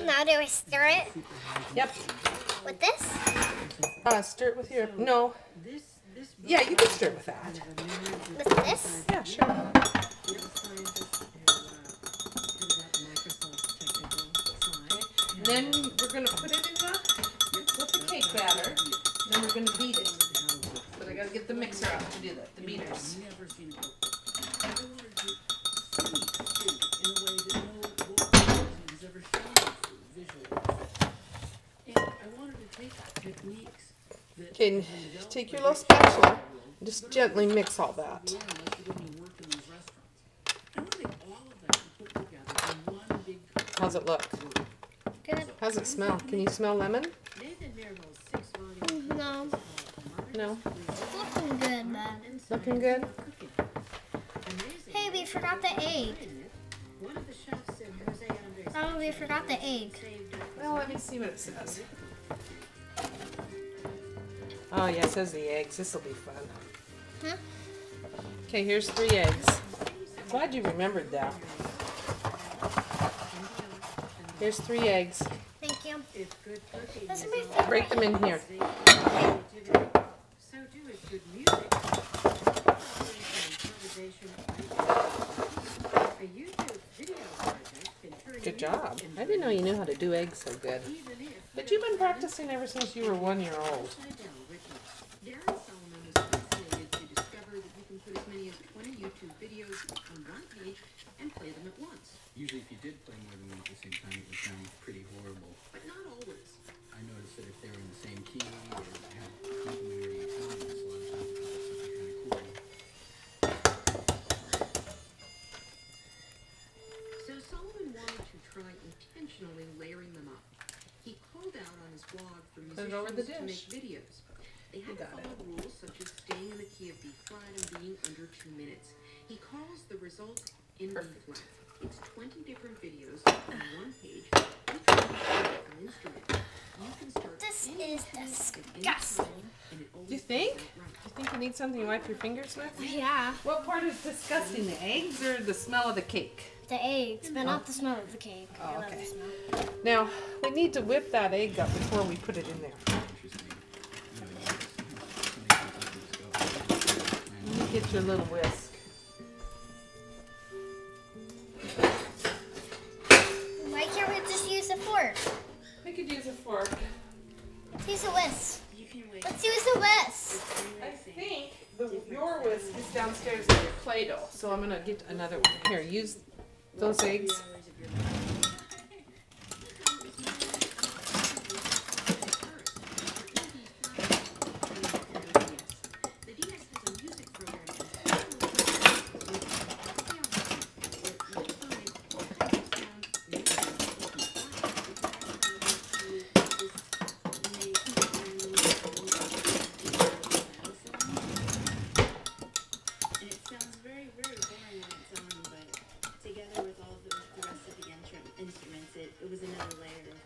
Now do I stir it? Yep. With this? Stir it with your, no. Yeah, you can stir it with that. With this? Yeah, sure. And then we're going to put it in with the cake batter. Then we're going to beat it. But I got to get the mixer out to do that, the beaters. Okay, take your little spatula and just gently mix all that. How's it look? Good. How's it smell? Can you smell lemon? No. No? Looking good, man. Looking good? Hey, we forgot the egg. Oh, we forgot the egg. Well, let me see what it says. Oh, yeah, it says the eggs. This will be fun. Huh? Okay, here's 3 eggs. Glad you remembered that. Here's 3 eggs. Thank you. Those are my favorite. Break them in here. Good job. I didn't know you knew how to do eggs so good. But you've been practicing ever since you were 1 year old. Usually if you did play more than one at the same time, it would sound pretty horrible. But not always. I noticed that if they were in the same key or had complementary tones, a lot of times it felt something kind of cool. So Solomon wanted to try intentionally layering them up. He called out on his blog for musicians to make videos. They had to follow rules such as staying in the key of B flat and being under 2 minutes. He calls the result in B flat. It's 20 different videos on one page, each one an instrument. You can start This is disgusting. Do you think? Do you think you need something to wipe your fingers with? Yeah. What part is disgusting, the eggs or the smell of the cake? The eggs, but not the smell of the cake. Oh, I love okay. the smell. Now, we need to whip that egg up before we put it in there. Let me get your little whisk. Why can't we just use a fork? We could use a fork. Let's use a whisk. Let's use a whisk. I think your whisk is downstairs in your Play-Doh, so I'm going to get another one. Here, use those eggs. Together with all the rest of the instruments, it was another layer of